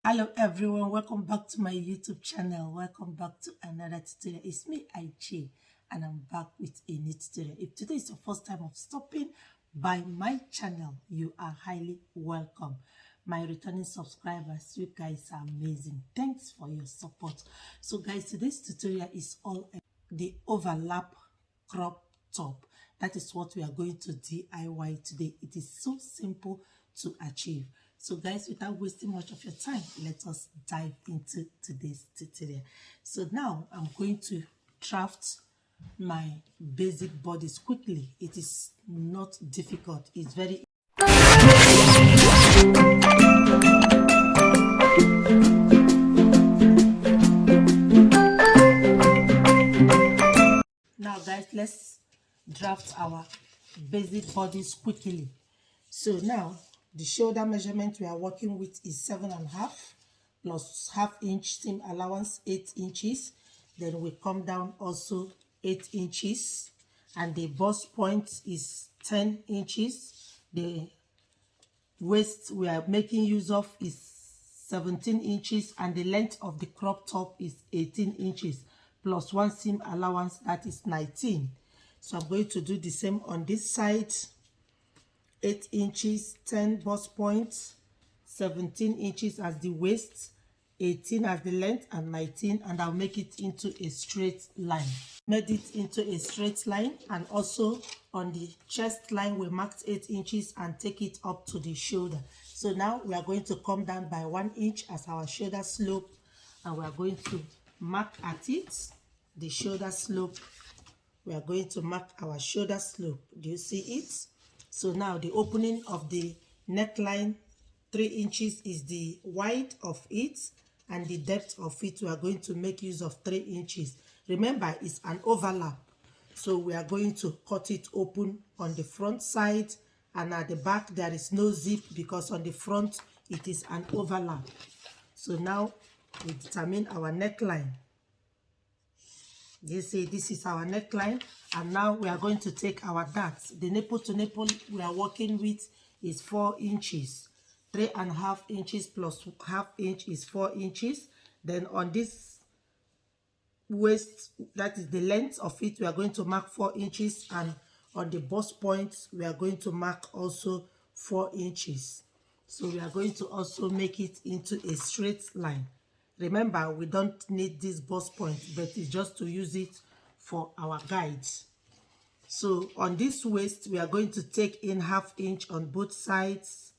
Hello everyone, welcome back to my YouTube channel. Welcome back to another tutorial. It's me, IG, and I'm back with a new tutorial. If today is your first time of stopping by my channel, you are highly welcome. My returning subscribers, you guys are amazing. Thanks for your support. So guys, today's tutorial is all the overlap crop top. That is what we are going to DIY today. It is so simple to achieve. So guys, without wasting much of your time, let us dive into today's tutorial. So now I'm going to draft my basic bodice quickly. It is not difficult. It's very now guys, let's draft our basic bodice quickly. So now the shoulder measurement we are working with is 7.5 plus half-inch seam allowance 8 inches. Then we come down also 8 inches, and the bust point is 10 inches. The waist we are making use of is 17 inches, and the length of the crop top is 18 inches plus one seam allowance, that is 19. So I'm going to do the same on this side. 8 inches, 10 bust points, 17 inches as the waist, 18 as the length, and 19, and I'll make it into a straight line. Made it into a straight line, and also on the chest line we marked 8 inches and take it up to the shoulder. So now we are going to come down by 1 inch as our shoulder slope, and we are going to mark at it the shoulder slope. We are going to mark our shoulder slope. Do you see it? So now the opening of the neckline, 3 inches is the wide of it, and the depth of it we are going to make use of 3 inches. Remember, it's an overlap, so we are going to cut it open on the front side, and at the back there is no zip because on the front it is an overlap. So now we determine our neckline. You see, this is our neckline, and now we are going to take our darts. The nipple to nipple we are working with is 4 inches. 3.5 inches plus half inch is 4 inches. Then on this waist, that is the length of it, we are going to mark 4 inches, and on the bust point we are going to mark also 4 inches. So we are going to also make it into a straight line. Remember, we don't need this bust point, but it's just to use it for our guides. So on this waist, we are going to take in ½ inch on both sides,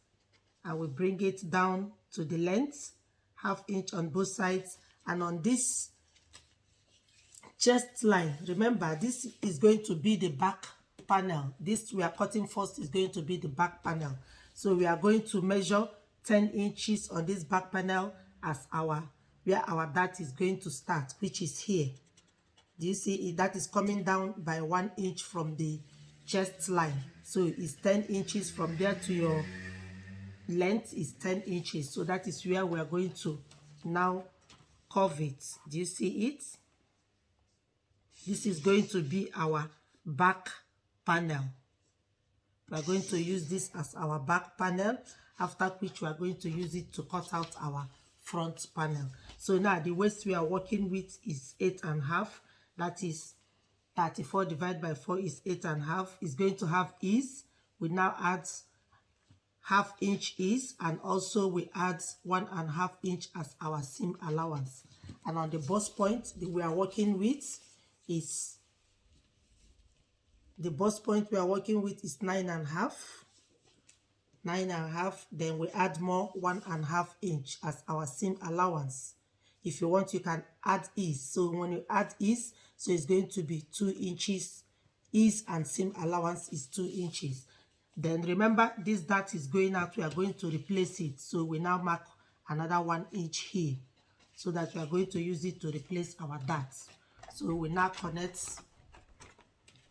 and we bring it down to the length, ½ inch on both sides. And on this chest line, remember, this is going to be the back panel. This we are cutting first is going to be the back panel. So we are going to measure 10 inches on this back panel as where our dart is going to start, which is here. Do you see it? That is coming down by 1 inch from the chest line. So it's 10 inches from there to your length is 10 inches. So that is where we are going to now curve it. Do you see it? This is going to be our back panel. We are going to use this as our back panel, after which we are going to use it to cut out our front panel. So now the waist we are working with is 8.5. That is 34 divided by 4 is 8.5. It's going to have ease. We now add ½ inch ease, and also we add 1.5 inch as our seam allowance. And on the bust point that we are working with is 9.5. 9.5, then we add more 1.5 inch as our seam allowance. If you want, you can add ease. So when you add ease, so it's going to be 2 inches. Ease and seam allowance is 2 inches. Then remember, this dart is going out, we are going to replace it. So we now mark another 1 inch here, so that we are going to use it to replace our dart. So we now connect.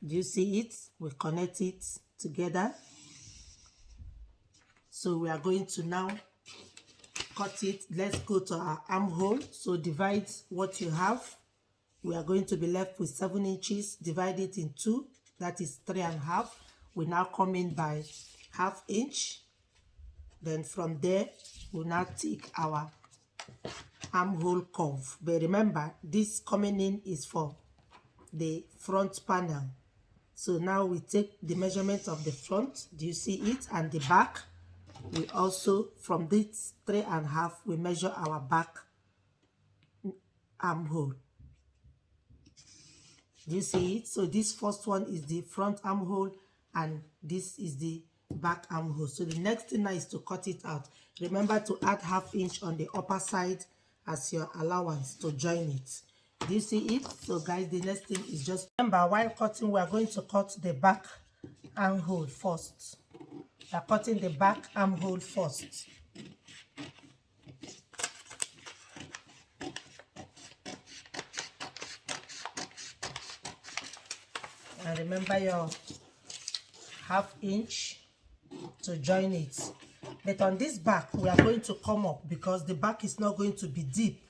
Do you see it? We connect it together. So we are going to now cut it. Let's go to our armhole. So divide what you have. We are going to be left with 7 inches. Divide it in 2. That is 3.5. We now come in by ½ inch. Then from there, we'll now take our armhole curve. But remember, this coming in is for the front panel. So now we take the measurement of the front, do you see it, and the back. We also, from this 3.5, we measure our back armhole. Do you see it? So this first one is the front armhole and this is the back armhole. So the next thing now is to cut it out. Remember to add 1/2 inch on the upper side as your allowance to join it. Do you see it? So guys, the next thing is just remember, while cutting, we are going to cut the back armhole first. We are cutting the back armhole first. And remember your 1/2 inch to join it. But on this back, we are going to come up because the back is not going to be deep.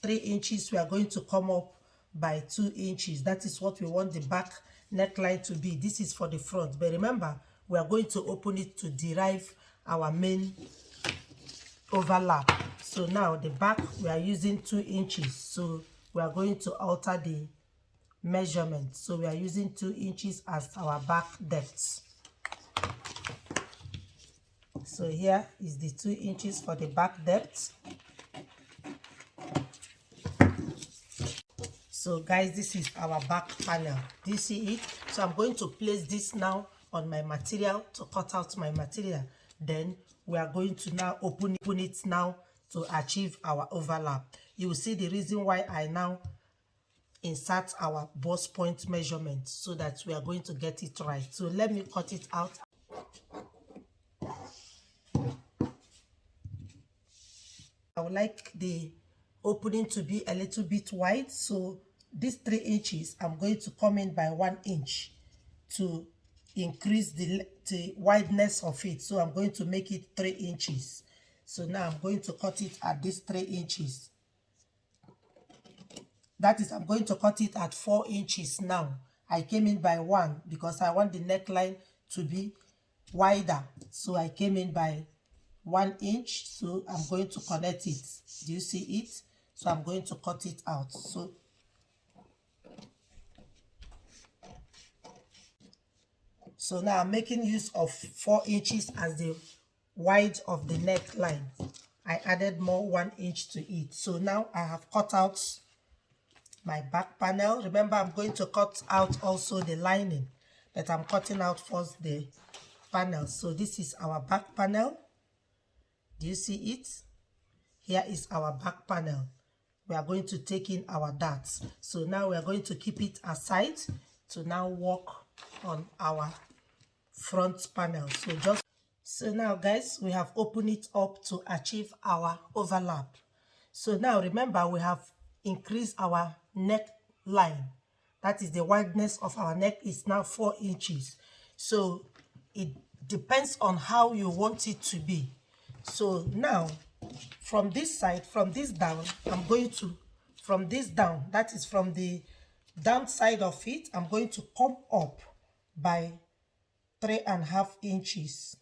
3 inches, we are going to come up by 2 inches. That is what we want the back neckline to be. This is for the front. But remember, we are going to open it to derive our main overlap. So now the back, we are using 2 inches. So we are going to alter the measurement. So we are using 2 inches as our back depth. So here is the 2 inches for the back depth. So guys, this is our back panel. Do you see it? So I'm going to place this now on my material to cut out my material. Then we are going to now open it now to achieve our overlap. You will see the reason why I now insert our bust point measurement so that we are going to get it right. So let me cut it out. I would like the opening to be a little bit wide, so these 3 inches, I'm going to come in by 1 inch to increase the wideness of it. So I'm going to make it 3 inches. So now I'm going to cut it at this 3 inches. That is, I'm going to cut it at 4 inches now. I came in by 1 because I want the neckline to be wider. So I came in by 1 inch. So I'm going to connect it. Do you see it? So I'm going to cut it out. So now I'm making use of 4 inches as the wide of the neckline. I added more 1 inch to it. So now I have cut out my back panel. Remember, I'm going to cut out also the lining, but I'm cutting out first the panel. So this is our back panel. Do you see it? Here is our back panel. We are going to take in our darts. So now we are going to keep it aside to now work on our front panel. So now guys, we have opened it up to achieve our overlap. So now remember, we have increased our neck line. That is, the wideness of our neck is now 4 inches. So it depends on how you want it to be. So now from this side, from this down, I'm going to, from this down, that is from the down side of it, I'm going to come up by 3.5 inches.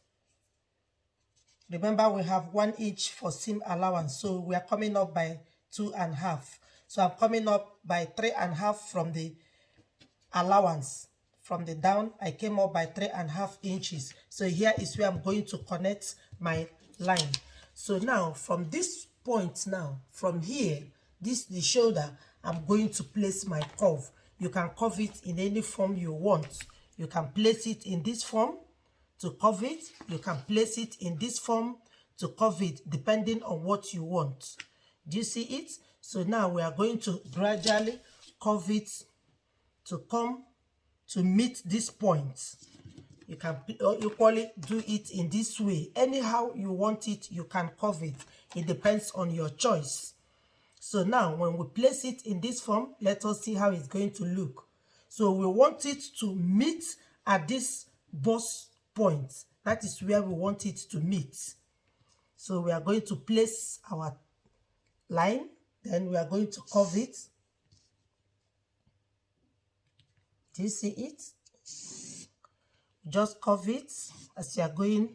Remember, we have 1 inch for seam allowance, so we are coming up by 2.5. So I'm coming up by 3.5 from the allowance. From the down, I came up by 3.5 inches. So here is where I'm going to connect my line. So now from this point now, from here, this the shoulder, I'm going to place my curve. You can curve it in any form you want. You can place it in this form to curve it. You can place it in this form to curve it, depending on what you want. Do you see it? So now we are going to gradually curve it to come to meet this point. You can equally do it in this way. Anyhow you want it, you can curve it. It depends on your choice. So now when we place it in this form, let us see how it's going to look. So we want it to meet at this bust point. That is where we want it to meet. So we are going to place our line, then we are going to curve it. Do you see it? Just curve it as you are going.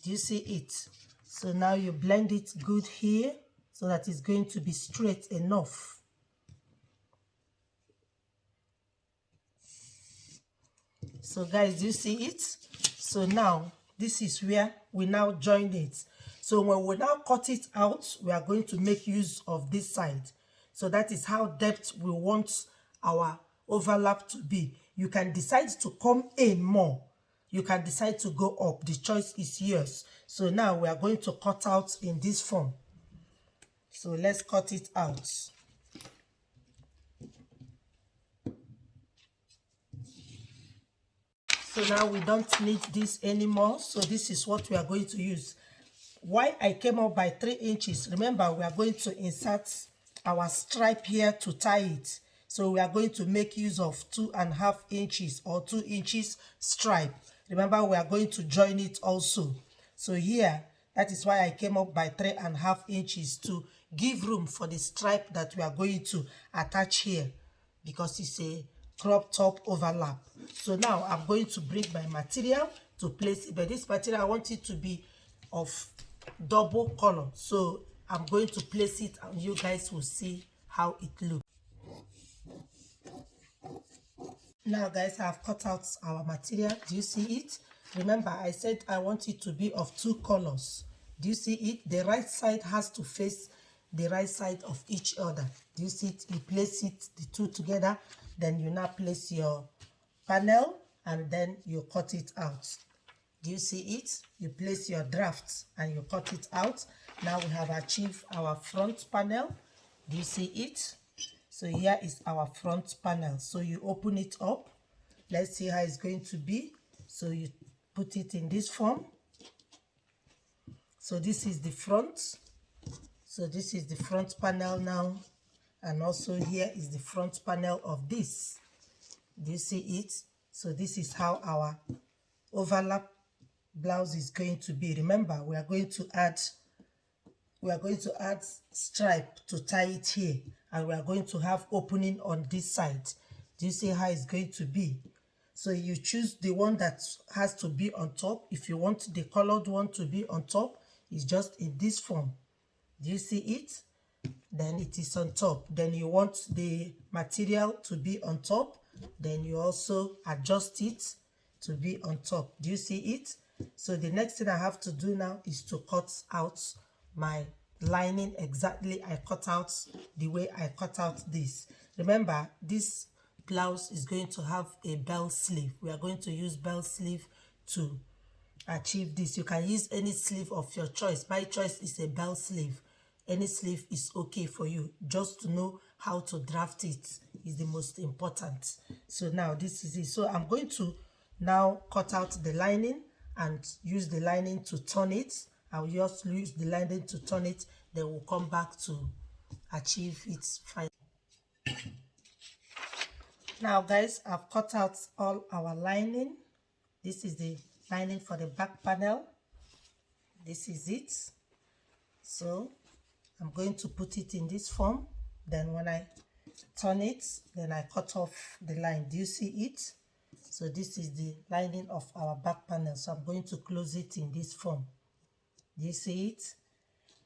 Do you see it? So now you blend it good here so that it's going to be straight enough. So guys, do you see it? So now this is where we now join it. So when we now cut it out, we are going to make use of this side. So that is how depth we want our overlap to be. You can decide to come in more. You can decide to go up. The choice is yours. So now we are going to cut out in this form. So let's cut it out. So now we don't need this anymore. So this is what we are going to use. Why I came up by 3 inches, remember we are going to insert our stripe here to tie it. So we are going to make use of 2.5 inches or 2 inches stripe. Remember we are going to join it also. So here, that is why I came up by 3.5 inches to give room for the stripe that we are going to attach here, because it's a crop top overlap. So now I'm going to bring my material to place it, but this material I want it to be of double color. So I'm going to place it and you guys will see how it looks. Now guys, I have cut out our material. Do you see it? Remember I said I want it to be of 2 colors. Do you see it? The right side has to face the right side of each other. Do you see it? You place it, the 2 together, then you now place your panel and then you cut it out. Do you see it? You place your draft and you cut it out. Now we have achieved our front panel. Do you see it? So here is our front panel. So you open it up. Let's see how it's going to be. So you put it in this form. So this is the front. So this is the front panel now. And also here is the front panel of this. Do you see it? So this is how our overlap blouse is going to be. Remember, we are going to add stripe to tie it here, and we are going to have opening on this side. Do you see how it's going to be? So you choose the one that has to be on top. If you want the colored one to be on top, it's just in this form. Do you see it? Then it is on top. Then you want the material to be on top, then you also adjust it to be on top. Do you see it? So the next thing I have to do now is to cut out my lining exactly. I cut out the way I cut out this. Remember, this blouse is going to have a bell sleeve. We are going to use bell sleeve to achieve this. You can use any sleeve of your choice. My choice is a bell sleeve. Any sleeve is okay for you. Just to know how to draft it is the most important. So now this is it. So I'm going to now cut out the lining and use the lining to turn it. I'll just use the lining to turn it, then we'll come back to achieve its final. Now guys, I've cut out all our lining. This is the lining for the back panel. This is it. So I'm going to put it in this form. Then when I turn it, then I cut off the line. Do you see it? So this is the lining of our back panel. So I'm going to close it in this form. Do you see it?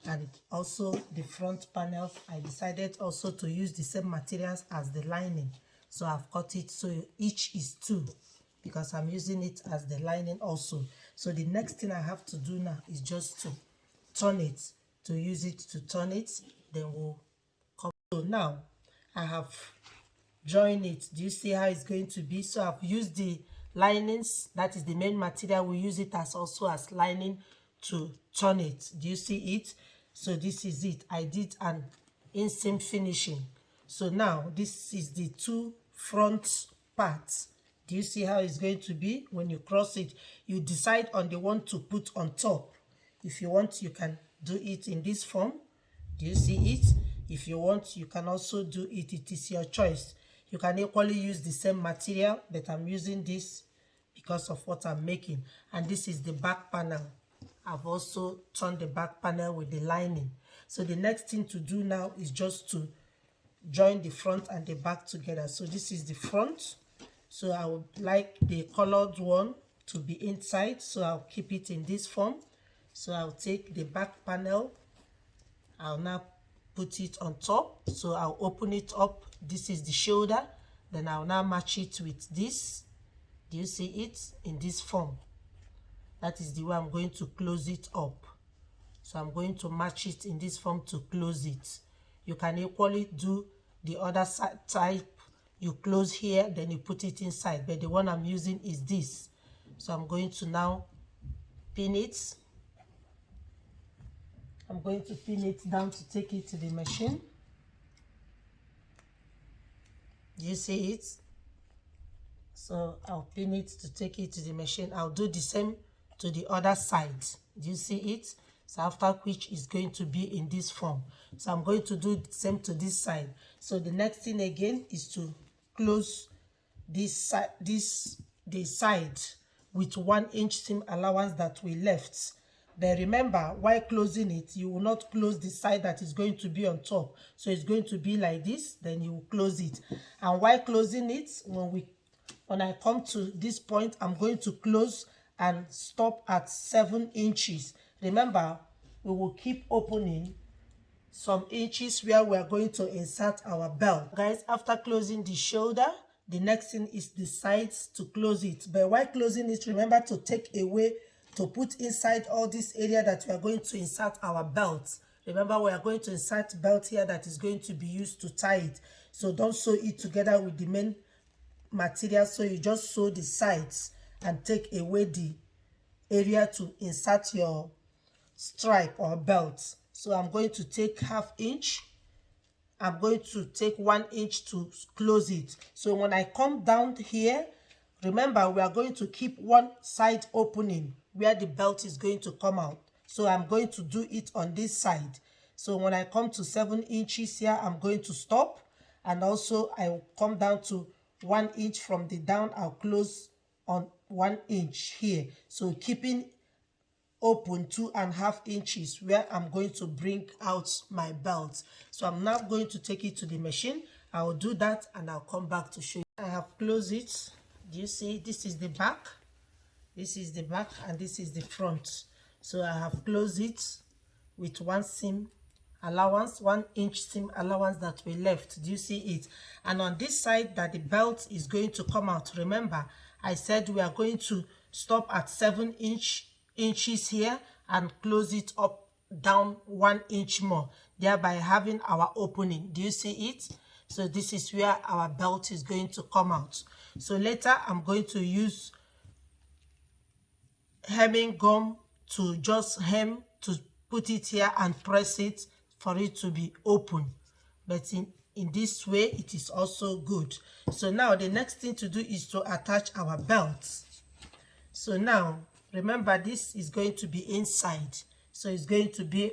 And also the front panel, I decided also to use the same materials as the lining. So I've cut it so each is 2 because I'm using it as the lining also. So the next thing I have to do now is just to turn it, to use it to turn it. Then we'll come. So now I have joined it. Do you see how it's going to be? So I've used the linings, that is the main material. We use it as also as lining to turn it. Do you see it? So this is it. I did an inseam finishing. So now this is the 2 front parts. Do you see how it's going to be? When you cross it, you decide on the one to put on top. If you want, you can do it in this form. Do you see it? If you want, you can also do it. It is your choice. You can equally use the same material, but I'm using this because of what I'm making. And this is the back panel. I've also turned the back panel with the lining. So the next thing to do now is just to join the front and the back together. So this is the front. So I would like the colored one to be inside. So I'll keep it in this form. So I'll take the back panel, I'll now put it on top. So I'll open it up. This is the shoulder. Then I'll now match it with this. Do you see it in this form? That is the way I'm going to close it up. So I'm going to match it in this form to close it. You can equally do the other side type. You close here, then you put it inside. But the one I'm using is this. So I'm going to now pin it. I'm going to pin it down to take it to the machine. Do you see it? So I'll pin it to take it to the machine. I'll do the same to the other side. Do you see it? So after which is going to be in this form. So I'm going to do the same to this side. So the next thing again is to close this side, the side with 1 inch seam allowance that we left. But remember, while closing it, you will not close the side that is going to be on top. So it's going to be like this, then you will close it. And while closing it, when I come to this point, I'm going to close and stop at 7 inches. Remember, we will keep opening some inches where we are going to insert our belt. Guys, after closing the shoulder, the next thing is the sides to close it. But while closing it, remember to take away, to put inside all this area that we are going to insert our belt. Remember, we are going to insert belt here that is going to be used to tie it. So don't sew it together with the main material. So you just sew the sides and take away the area to insert your stripe or belt. So I'm going to take 1/2 inch. I'm going to take 1 inch to close it. So when I come down here, remember we are going to keep one side opening where the belt is going to come out. So I'm going to do it on this side. So when I come to 7 inches here, I'm going to stop. And also I will come down to 1 inch from the down. I'll close on 1 inch here. So keeping open 2.5 inches where I'm going to bring out my belt. So I'm now going to take it to the machine. I will do that and I'll come back to show you. I have closed it. Do you see? This is the back. This is the back and this is the front. So I have closed it with 1 seam allowance, 1 inch seam allowance that we left. Do you see it? And on this side that the belt is going to come out, remember I said we are going to stop at 7 inches here and close it up down 1 inch more, thereby having our opening. Do you see it? So this is where our belt is going to come out. So later I'm going to use hemming gum to just hem, to put it here and press it for it to be open. But in this way it is also good. So now the next thing to do is to attach our belt. So now remember this is going to be inside, so it's going to be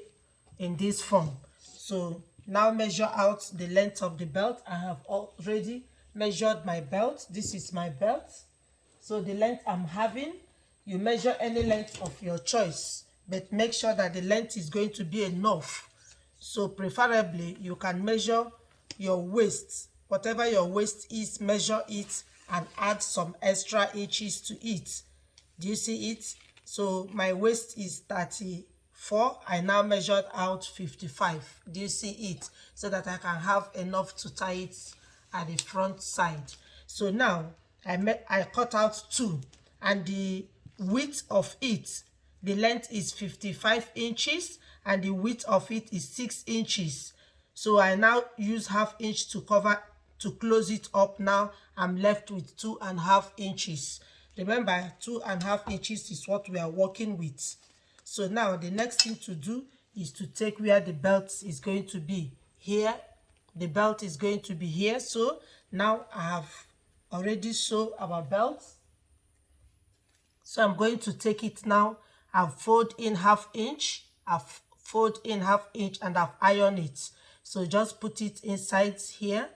in this form. So now measure out the length of the belt. I have already measured my belt. This is my belt. So the length I'm having, you measure any length of your choice, but make sure that the length is going to be enough. So preferably you can measure your waist, whatever your waist is, measure it and add some extra inches to it. Do you see it? So my waist is 34. I now measured out 55. Do you see it? So that I can have enough to tie it at the front side. So now I cut out 2, and the width of it, the length is 55 inches and the width of it is 6 inches. So I now use 1/2 inch to cover, to close it up. Now I'm left with 2.5 inches. Remember, 2.5 inches is what we are working with. So now the next thing to do is to take where the belt is going to be. Here, the belt is going to be here. So now I have already sewn our belt. So I'm going to take it now. I've fold in 1/2 inch. I've fold in 1/2 inch and I've ironed it. So just put it inside here.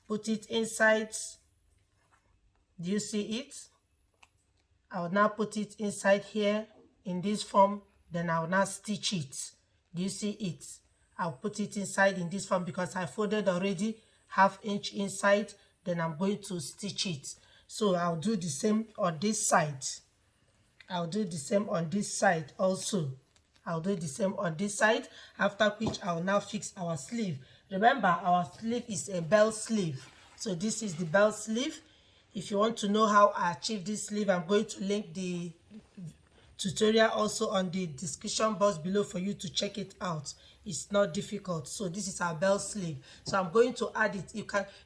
Put it inside. Do you see it? I will now put it inside here in this form. Then I will now stitch it. Do you see it? I'll put it inside in this form because I folded already 1/2 inch inside. Then I'm going to stitch it. So I'll do the same on this side. I'll do the same on this side also. I'll do the same on this side, after which I'll now fix our sleeve. Remember, our sleeve is a bell sleeve. So this is the bell sleeve. If you want to know how I achieve this sleeve, I'm going to link the tutorial also on the description box below for you to check it out. It's not difficult. So this is our belt sleeve. So I'm going to add it.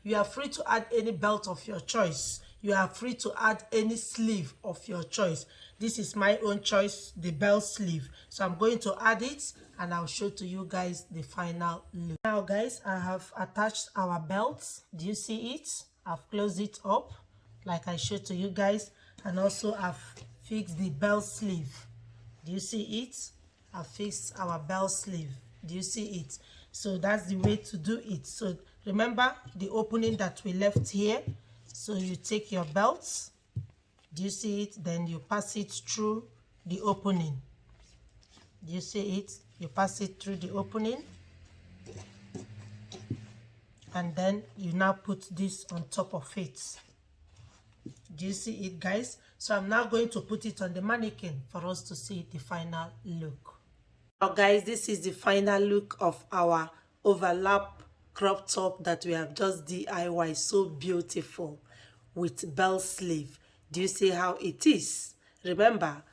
You are free to add any belt of your choice. You are free to add any sleeve of your choice. This is my own choice, the belt sleeve. So I'm going to add it and I'll show to you guys the final look. Now guys, I have attached our belt. Do you see it? I've closed it up like I showed to you guys, and also I've fixed the belt sleeve. Do you see it? I fixed our belt sleeve. Do you see it? So that's the way to do it. So remember the opening that we left here. So you take your belt. Do you see it? Then you pass it through the opening. Do you see it? You pass it through the opening. And then you now put this on top of it. Do you see it, guys? So I'm now going to put it on the mannequin for us to see the final look. Now guys, this is the final look of our overlap crop top that we have just DIY. So beautiful with bell sleeve. Do you see how it is? Remember,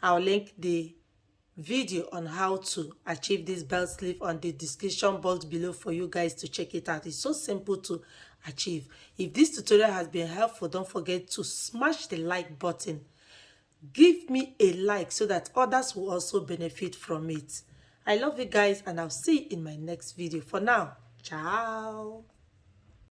I'll link the video on how to achieve this belt sleeve on the description box below for you guys to check it out. It's so simple to achieve. If this tutorial has been helpful, don't forget to smash the like button. Give me a like so that others will also benefit from it. I love you guys, and I'll see you in my next video. For now, ciao.